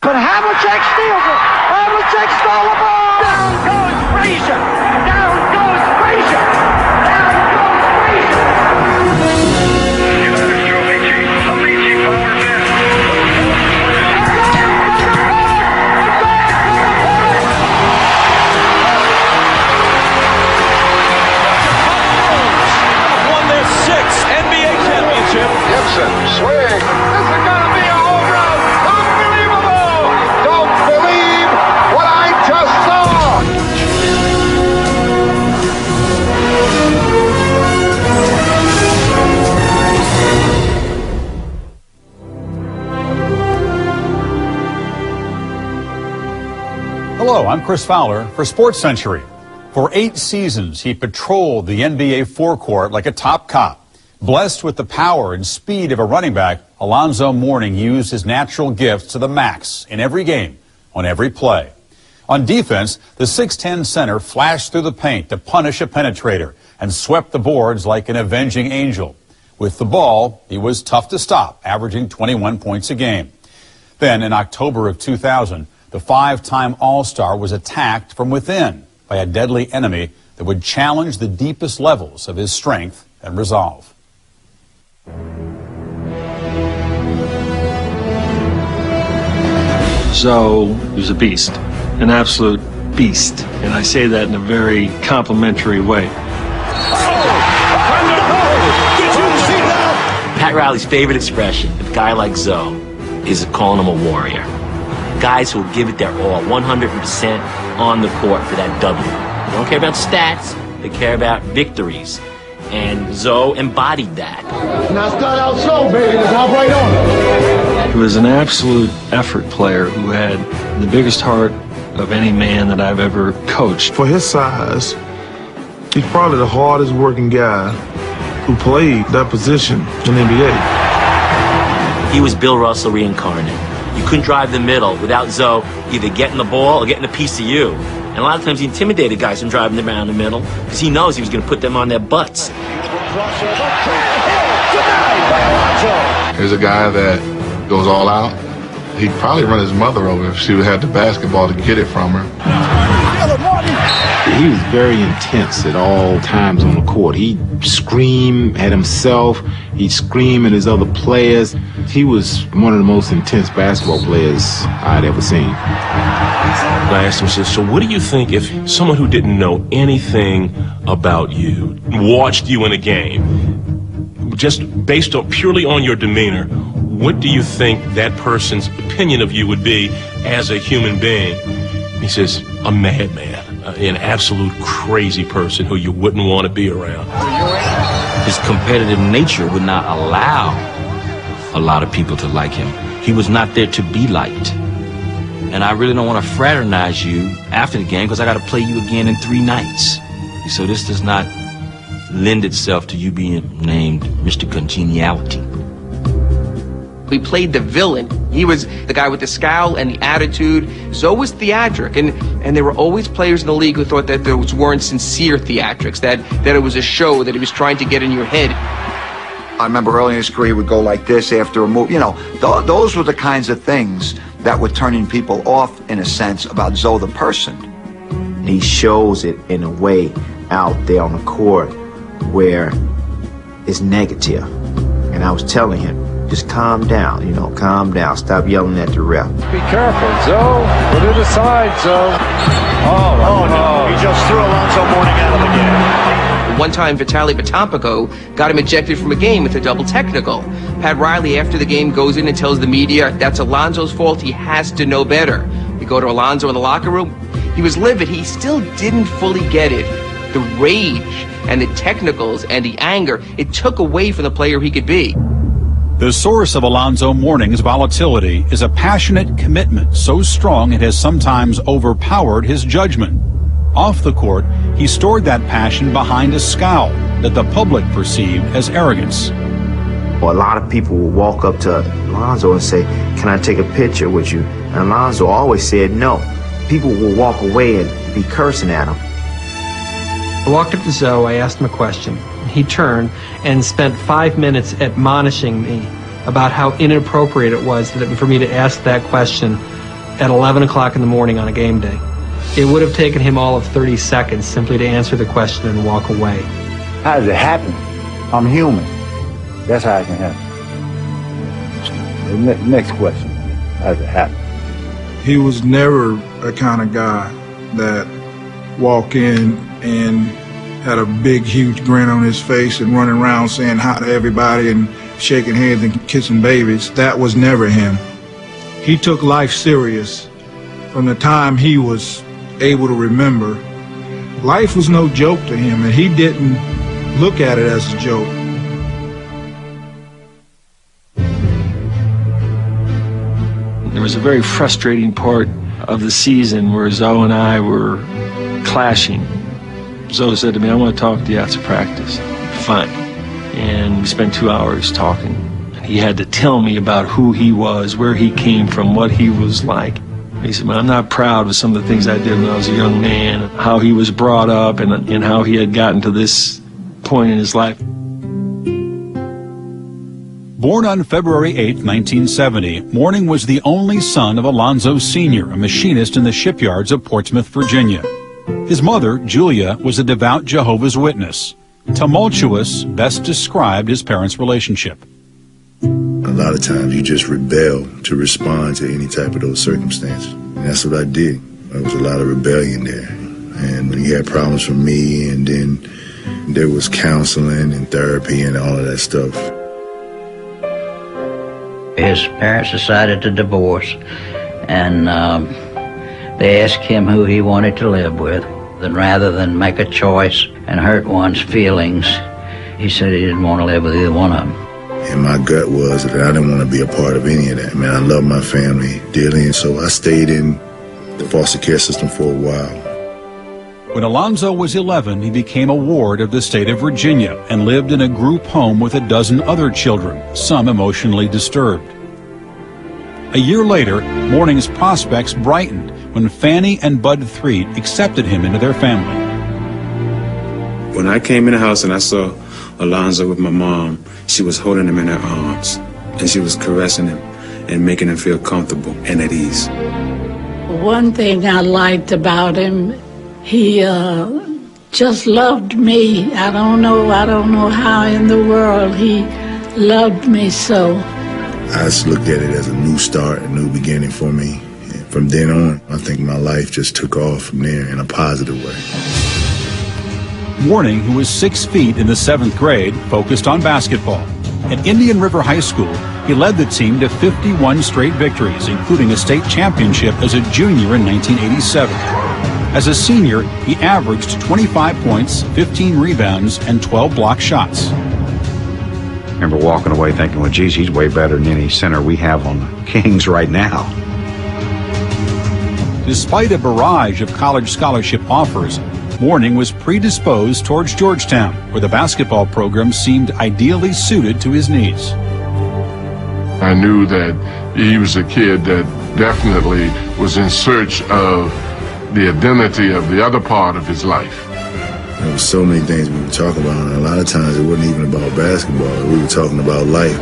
But Havlicek steals it. Havlicek stole the ball. Down goes Frazier. Down goes Frazier. Down goes Frazier. Won their 6th NBA championship. Gibson, swing. This is gonna be a home run. Unbelievable! Don't believe what I just saw. Hello, I'm Chris Fowler for Sports Century. For 8 seasons, he patrolled the NBA forecourt like a top cop. Blessed with the power and speed of a running back, Alonzo Mourning used his natural gifts to the max in every game, on every play. On defense, the 6'10 center flashed through the paint to punish a penetrator and swept the boards like an avenging angel. With the ball, he was tough to stop, averaging 21 points a game. Then, in October of 2000, the 5-time All-Star was attacked from within by a deadly enemy that would challenge the deepest levels of his strength and resolve. Zo is a beast, an absolute beast, and I say that in a very complimentary way. Pat Riley's favorite expression of a guy like Zo is calling him a warrior. Guys who will give it their all, 100% on the court for that W. They don't care about stats, they care about victories. And Zo embodied that. Now start out slow, baby. Let's hop right on. He was an absolute effort player who had the biggest heart of any man that I've ever coached. For his size, he's probably the hardest working guy who played that position in the NBA. He was Bill Russell reincarnate. You couldn't drive the middle without Zo either getting the ball or getting a piece of you. And a lot of times he intimidated guys from driving them around the middle because he knows he was going to put them on their butts. Here's a guy that goes all out. He'd probably run his mother over if she had the basketball to get it from her. He was very intense at all times on the court. He'd scream at himself. He'd scream at his other players. He was one of the most intense basketball players I'd ever seen. I asked him, so what do you think if someone who didn't know anything about you watched you in a game, just based on purely on your demeanor, what do you think that person's opinion of you would be as a human being? He says, a madman, an absolute crazy person who you wouldn't want to be around. His competitive nature would not allow a lot of people to like him. He was not there to be liked. And I really don't want to fraternize you after the game because I got to play you again in 3 nights. So this does not lend itself to you being named Mr. Congeniality. He played the villain. He was the guy with the scowl and the attitude. Zo was theatric, and there were always players in the league who thought that those weren't sincere theatrics, that it was a show, that he was trying to get in your head. I remember early in his career he would go like this after a move. You know, those were the kinds of things that were turning people off, in a sense, about Zo the person. He shows it in a way out there on the court where it's negative. And I was telling him, just calm down, calm down. Stop yelling at the ref. Be careful, Zo. Put it aside, Zo. Oh, no. He just threw Alonzo Mourning out of the game. One time, Vitaly Potapenko got him ejected from a game with a double technical. Pat Riley, after the game, goes in and tells the media that's Alonzo's fault. He has to know better. We go to Alonzo in the locker room. He was livid. He still didn't fully get it. The rage and the technicals and the anger, it took away from the player he could be. The source of Alonzo Mourning's volatility is a passionate commitment so strong it has sometimes overpowered his judgment. Off the court, he stored that passion behind a scowl that the public perceived as arrogance. Well, a lot of people will walk up to Alonzo and say, "Can I take a picture with you?" And Alonzo always said no. People will walk away and be cursing at him. I walked up to Zo, I asked him a question. He turned and spent 5 minutes admonishing me about how inappropriate it was for me to ask that question at 11 o'clock in the morning on a game day. It would have taken him all of 30 seconds simply to answer the question and walk away. How does it happen? I'm human. That's how it can happen. The next question, how does it happen? He was never a kind of guy that walk in and had a big, huge grin on his face and running around saying hi to everybody and shaking hands and kissing babies. That was never him. He took life serious from the time he was able to remember. Life was no joke to him, and he didn't look at it as a joke. There was a very frustrating part of the season where Zoe and I were clashing. Zoe said to me, "I want to talk to you after practice." Fine. And we spent 2 hours talking. He had to tell me about who he was, where he came from, what he was like. He said, "Man, I'm not proud of some of the things I did when I was a young man, how he was brought up and how he had gotten to this point in his life." Born on February 8, 1970, Mourning was the only son of Alonzo Sr., a machinist in the shipyards of Portsmouth, Virginia. His mother, Julia, was a devout Jehovah's Witness. Tumultuous best described his parents' relationship. A lot of times you just rebel to respond to any type of those circumstances. And that's what I did. There was a lot of rebellion there. And when he had problems from me, and then there was counseling and therapy and all of that stuff. His parents decided to divorce, and they asked him who he wanted to live with. And rather than make a choice and hurt one's feelings, he said he didn't want to live with either one of them. And my gut was that I didn't want to be a part of any of that. Man, I love my family dearly, and so I stayed in the foster care system for a while. When Alonzo was 11, he became a ward of the state of Virginia and lived in a group home with a dozen other children, some emotionally disturbed. A year later, Mourning's prospects brightened when Fanny and Bud Threet accepted him into their family. When I came in the house and I saw Alonzo with my mom, she was holding him in her arms, and she was caressing him and making him feel comfortable and at ease. One thing I liked about him, he just loved me. I don't know how in the world he loved me so. I just looked at it as a new start, a new beginning for me. And from then on, I think my life just took off from there in a positive way. Mourning, who was 6 feet in the 7th grade, focused on basketball. At Indian River High School, he led the team to 51 straight victories, including a state championship as a junior in 1987. As a senior, he averaged 25 points, 15 rebounds, and 12 block shots. I remember walking away thinking, well, geez, he's way better than any center we have on the Kings right now. Despite a barrage of college scholarship offers, Mourning was predisposed towards Georgetown, where the basketball program seemed ideally suited to his needs. I knew that he was a kid that definitely was in search of the identity of the other part of his life. There were so many things we were talking about, and a lot of times it wasn't even about basketball. We were talking about life.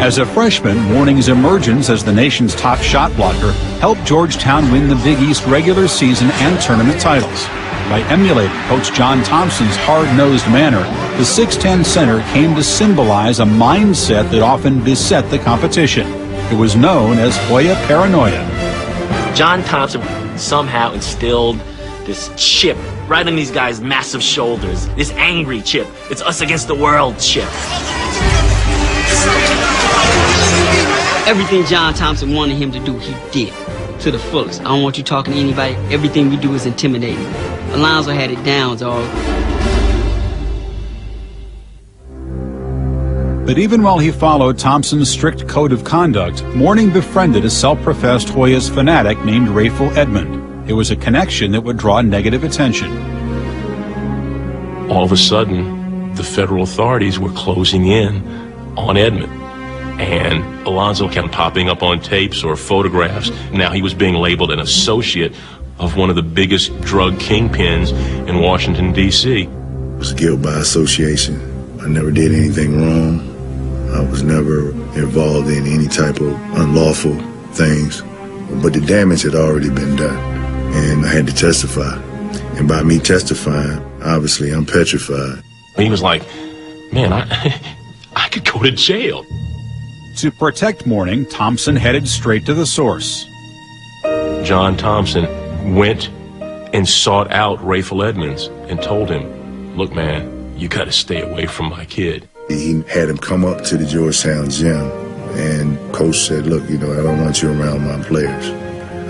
As a freshman, Mourning's emergence as the nation's top shot blocker helped Georgetown win the Big East regular season and tournament titles. By emulating Coach John Thompson's hard-nosed manner, the 6'10 center came to symbolize a mindset that often beset the competition. It was known as Hoya paranoia. John Thompson somehow instilled this chip right on these guys' massive shoulders, this angry chip. It's us against the world chip. Everything John Thompson wanted him to do, he did to the fullest. I don't want you talking to anybody. Everything we do is intimidating. Alonzo had it down, dog. But even while he followed Thompson's strict code of conduct, Mourning befriended a self-professed Hoyas fanatic named Rayful Edmond. It was a connection that would draw negative attention. All of a sudden, the federal authorities were closing in on Edmond. And Alonzo kept popping up on tapes or photographs. Now he was being labeled an associate of one of the biggest drug kingpins in Washington, D.C. It was guilt by association. I never did anything wrong. I was never involved in any type of unlawful things, but the damage had already been done, and I had to testify. And by me testifying, obviously, I'm petrified. He was like, man, I could go to jail. To protect Mourning, Thompson headed straight to the source. John Thompson went and sought out Rayful Edmonds and told him, look, man, you got to stay away from my kid. He had him come up to the Georgetown gym, and Coach said, look, I don't want you around my players.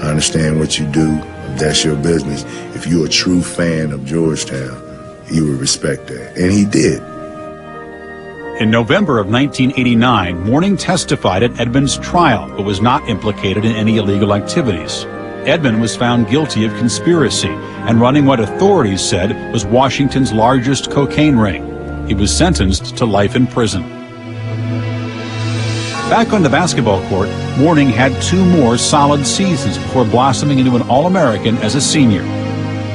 I understand what you do. That's your business. If you're a true fan of Georgetown, you would respect that. And he did. In November of 1989, Mourning testified at Edmonds' trial, but was not implicated in any illegal activities. Edmond was found guilty of conspiracy and running what authorities said was Washington's largest cocaine ring. He was sentenced to life in prison. Back on the basketball court, Mourning had 2 more solid seasons before blossoming into an All-American as a senior.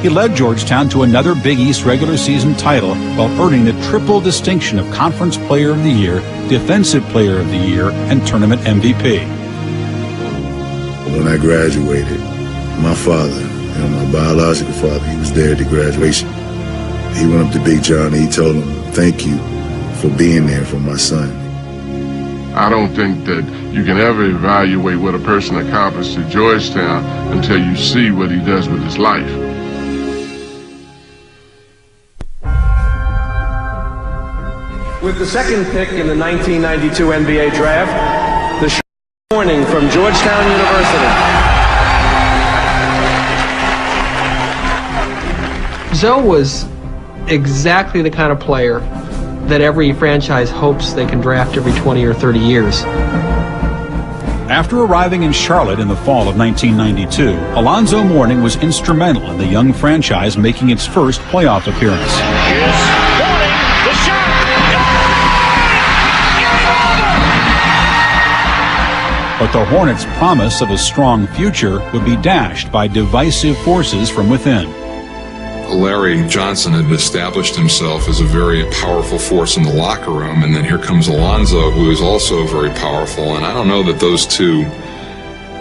He led Georgetown to another Big East regular season title while earning the triple distinction of Conference Player of the Year, Defensive Player of the Year, and Tournament MVP. When I graduated, my father, my biological father, he was there at the graduation. He went up to Big John and he told him, thank you for being there for my son. I don't think that you can ever evaluate what a person accomplished at Georgetown until you see what he does with his life. With the second pick in the 1992 NBA draft, the Mourning from Georgetown University. Zoe was exactly the kind of player that every franchise hopes they can draft every 20 or 30 years. After arriving in Charlotte in the fall of 1992, Alonzo Mourning was instrumental in the young franchise making its first playoff appearance. Here's Mourning, the shot. But the Hornets' promise of a strong future would be dashed by divisive forces from within. Larry Johnson had established himself as a very powerful force in the locker room, and then here comes Alonzo, who is also very powerful, and I don't know that those two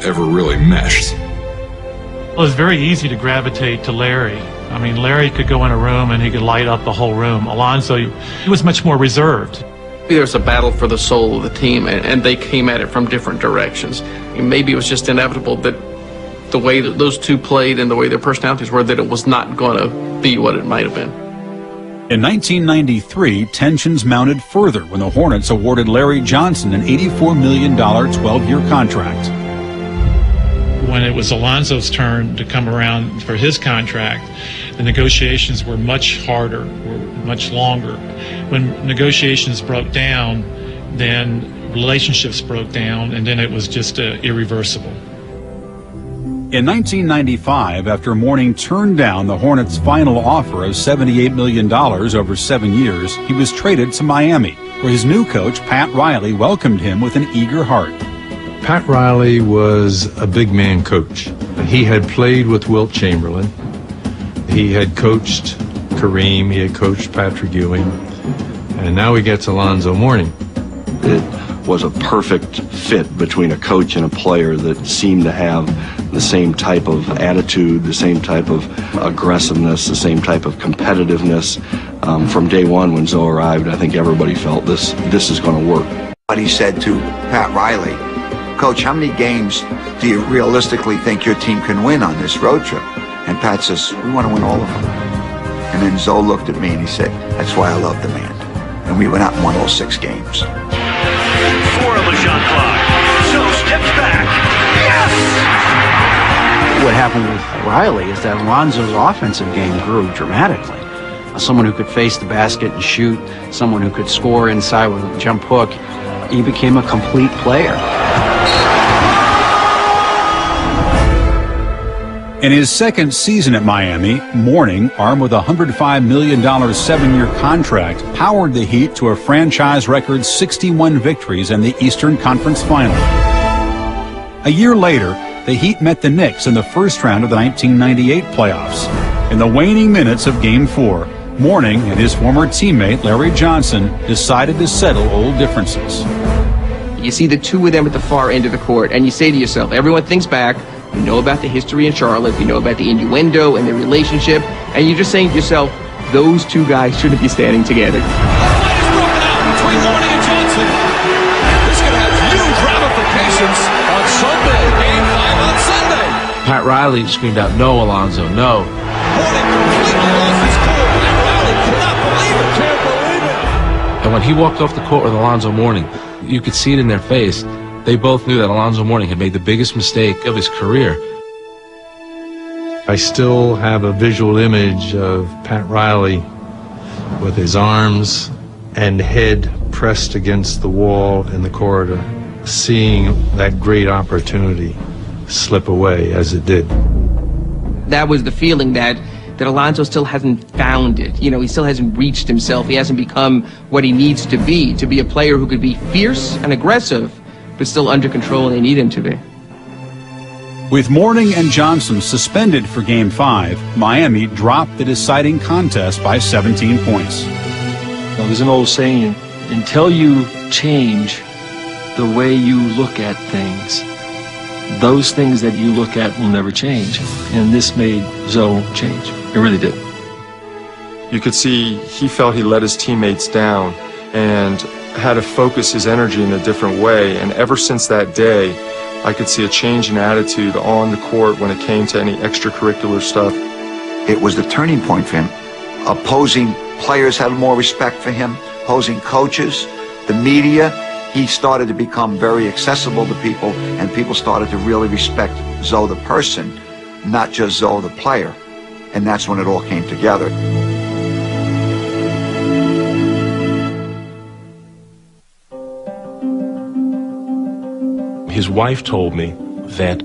ever really meshed. Well, it was very easy to gravitate to Larry. I mean, Larry could go in a room and he could light up the whole room. Alonzo, he was much more reserved. There's a battle for the soul of the team, and they came at it from different directions. Maybe it was just inevitable that the way that those two played and the way their personalities were, that it was not going to be what it might have been. In 1993, tensions mounted further when the Hornets awarded Larry Johnson an $84 million 12-year contract. When it was Alonzo's turn to come around for his contract, the negotiations were much harder, were much longer. When negotiations broke down, then relationships broke down, and then it was just irreversible. In 1995, after Mourning turned down the Hornets' final offer of $78 million over 7 years, he was traded to Miami, where his new coach, Pat Riley, welcomed him with an eager heart. Pat Riley was a big man coach. He had played with Wilt Chamberlain. He had coached Kareem. He had coached Patrick Ewing. And now he gets Alonzo Mourning. It was a perfect fit between a coach and a player that seemed to have the same type of attitude, the same type of aggressiveness, the same type of competitiveness. From day one when Zoe arrived, I think everybody felt this is going to work. But he said to Pat Riley, Coach, how many games do you realistically think your team can win on this road trip? And Pat says, we want to win all of them. And then Zoe looked at me and he said, that's why I love the man. And we went out and won all 6 games. 4 on the shot clock. Zoe steps back. Yes! What happened with Riley is that Alonzo's offensive game grew dramatically. Someone who could face the basket and shoot, someone who could score inside with a jump hook. He became a complete player. In his second season at Miami, Mourning, armed with a $105 million 7-year contract, powered the Heat to a franchise record 61 victories and the Eastern Conference Final. A year later, the Heat met the Knicks in the first round of the 1998 playoffs. In the waning minutes of Game 4, Mourning and his former teammate Larry Johnson decided to settle old differences. You see the two of them at the far end of the court, and you say to yourself, everyone thinks back, you know about the history in Charlotte, you know about the innuendo and their relationship, and you're just saying to yourself, those two guys shouldn't be standing together. Between Mourning and Johnson. This could have huge ramifications on Sunday. Game 5 on Sunday. Pat Riley screamed out, "No, Alonzo, no." Mourning completely lost his cool. Pat Riley cannot believe it. Can't believe it. And when he walked off the court with Alonzo Mourning, you could see it in their face. They both knew that Alonzo Mourning had made the biggest mistake of his career. I still have a visual image of Pat Riley with his arms and head pressed against the wall in the corridor, seeing that great opportunity slip away as it did. That was the feeling that Alonzo still hasn't found it. You know, he still hasn't reached himself. He hasn't become what he needs to be a player who could be fierce and aggressive, but still under control when they need him to be. With Mourning and Johnson suspended for Game 5, Miami dropped the deciding contest by 17 points. Well, there's an old saying, until you change the way you look at things, those things that you look at will never change. And this made Zoe change. It really did. You could see he felt he let his teammates down and had to focus his energy in a different way. And ever since that day, I could see a change in attitude on the court when it came to any extracurricular stuff. It was the turning point for him. Opposing players had more respect for him, opposing coaches, the media. He started to become very accessible to people, and people started to really respect Zoe the person, not just Zoe the player. And that's when it all came together. His wife told me that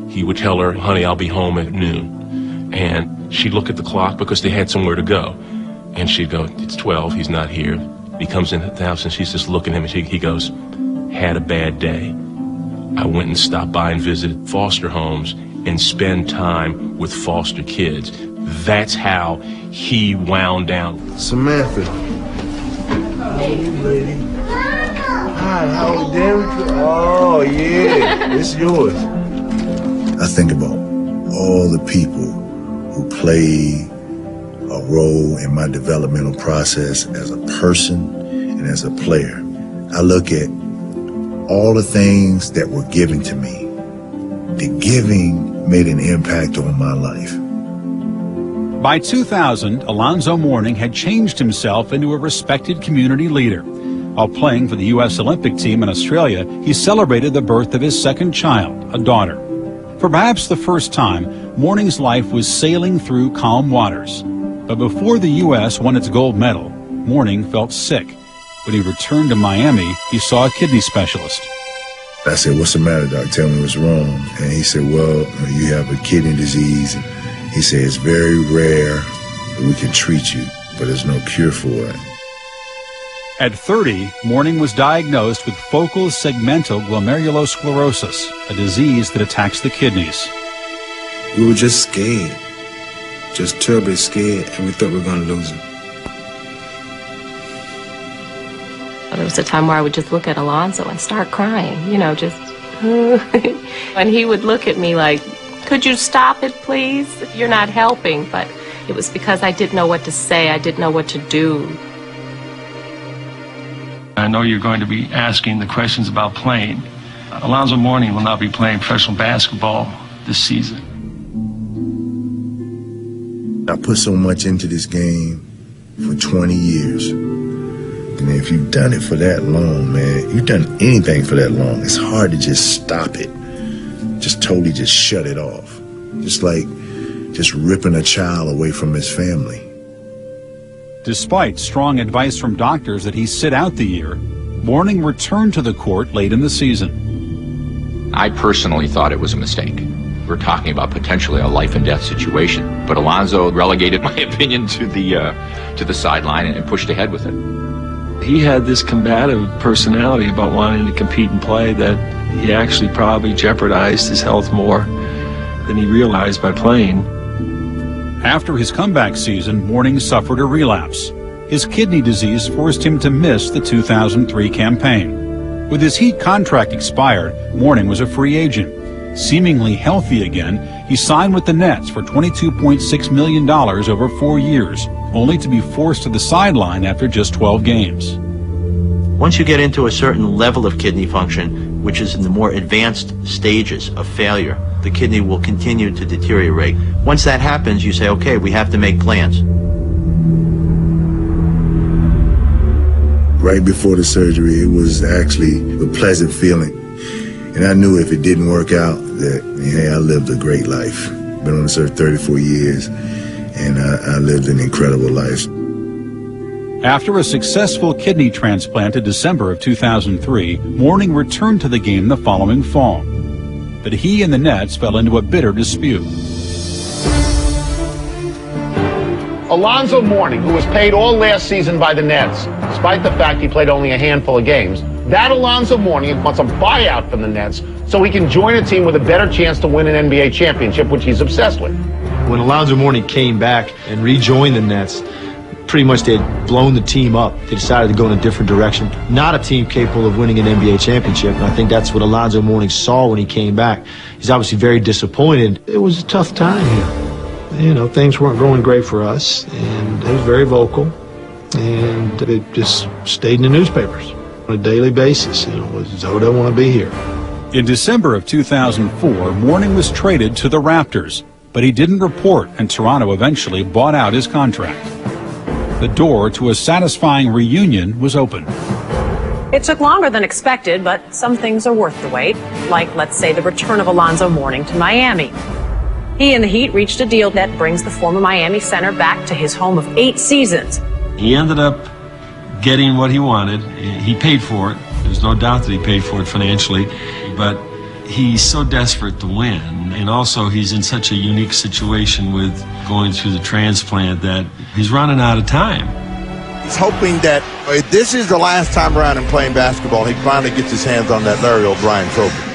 he would tell her, "Honey, I'll be home at noon." And she'd look at the clock because they had somewhere to go. And she'd go, "It's 12, he's not here." He comes in the house and she's just looking at him and he goes, "Had a bad day. I went and stopped by and visited foster homes and spend time with foster kids." That's how he wound down. Samantha. Hey, lady. Hi, how are you? Oh, yeah, it's yours. I think about all the people who played a role in my developmental process as a person and as a player. I look at all the things that were given to me. The giving made an impact on my life. By 2000, Alonzo Mourning had changed himself into a respected community leader. While playing for the U.S. Olympic team in Australia, he celebrated the birth of his second child, a daughter. For perhaps the first time, Mourning's life was sailing through calm waters. But before the U.S. won its gold medal, Mourning felt sick. When he returned to Miami, he saw a kidney specialist. I said, "What's the matter, doc? Tell me what's wrong." And he said, "Well, you have a kidney disease." He said, "It's very rare. We can treat you, but there's no cure for it." At 30, Mourning was diagnosed with focal segmental glomerulosclerosis, a disease that attacks the kidneys. We were just scared, just terribly scared, and we thought we were going to lose him. There was a time where I would just look at Alonzo and start crying, you know, just, and he would look at me like, "Could you stop it, please? You're not helping." But it was because I didn't know what to say. I didn't know what to do. I know you're going to be asking the questions about playing. Alonzo Mourning will not be playing professional basketball this season. I put so much into this game for 20 years. And if you've done it for that long, man, you've done anything for that long, it's hard to just stop it. Just totally just shut it off. Just like just ripping a child away from his family. Despite strong advice from doctors that he sit out the year, Mourning returned to the court late in the season. I personally thought it was a mistake. We're talking about potentially a life and death situation, but Alonzo relegated my opinion to the sideline and pushed ahead with it. He had this combative personality about wanting to compete and play that he actually probably jeopardized his health more than he realized by playing. After his comeback season, Mourning suffered a relapse. His kidney disease forced him to miss the 2003 campaign. With his Heat contract expired, Mourning was a free agent. Seemingly healthy again, he signed with the Nets for $22.6 million over 4 years, only to be forced to the sideline after just 12 games. Once you get into a certain level of kidney function, which is in the more advanced stages of failure, the kidney will continue to deteriorate. Once that happens, you say, okay, we have to make plans. Right before the surgery, it was actually a pleasant feeling. And I knew if it didn't work out that, hey, I lived a great life. Been on this earth 34 years, and I lived an incredible life. After a successful kidney transplant in December of 2003, Mourning returned to the game the following fall. But he and the Nets fell into a bitter dispute. Alonzo Mourning, who was paid all last season by the Nets, despite the fact he played only a handful of games, that Alonzo Mourning wants a buyout from the Nets so he can join a team with a better chance to win an NBA championship, which he's obsessed with. When Alonzo Mourning came back and rejoined the Nets, pretty much they had blown the team up. They decided to go in a different direction. Not a team capable of winning an NBA championship, and I think that's what Alonzo Mourning saw when he came back. He's obviously very disappointed. It was a tough time here. You know, things weren't going great for us, and he was very vocal, and it just stayed in the newspapers on a daily basis. You know, Zoe doesn't want to be here. In December of 2004, Mourning was traded to the Raptors, but he didn't report, and Toronto eventually bought out his contract. The door to a satisfying reunion was open. It took longer than expected, but some things are worth the wait, like, let's say, the return of Alonzo Mourning to Miami. He and the Heat reached a deal that brings the former Miami center back to his home of 8 seasons. He ended up getting what he wanted. He paid for it. There's no doubt that he paid for it financially, but he's so desperate to win, and also he's in such a unique situation with going through the transplant that he's running out of time. He's hoping that if this is the last time around in playing basketball, he finally gets his hands on that Larry O'Brien trophy.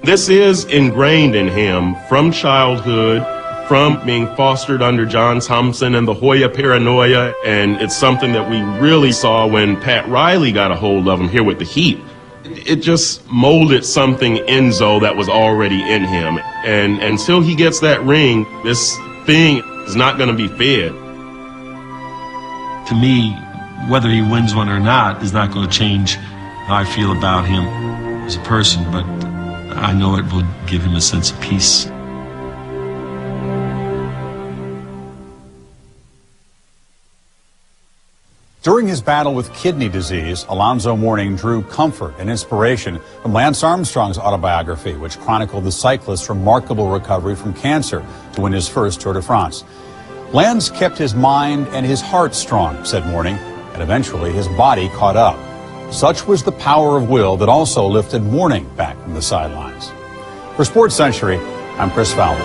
This is ingrained in him from childhood, from being fostered under John Thompson and the Hoya paranoia, and it's something that we really saw when Pat Riley got a hold of him here with the Heat. It just molded something in Zoe that was already in him, and until he gets that ring, this thing is not going to be fed. To me, whether he wins one or not is not going to change how I feel about him as a person, but I know it will give him a sense of peace. During his battle with kidney disease, Alonzo Mourning drew comfort and inspiration from Lance Armstrong's autobiography, which chronicled the cyclist's remarkable recovery from cancer to win his first Tour de France. Lance kept his mind and his heart strong, said Mourning, and eventually his body caught up. Such was the power of will that also lifted Mourning back from the sidelines. For Sports Century, I'm Chris Fowler.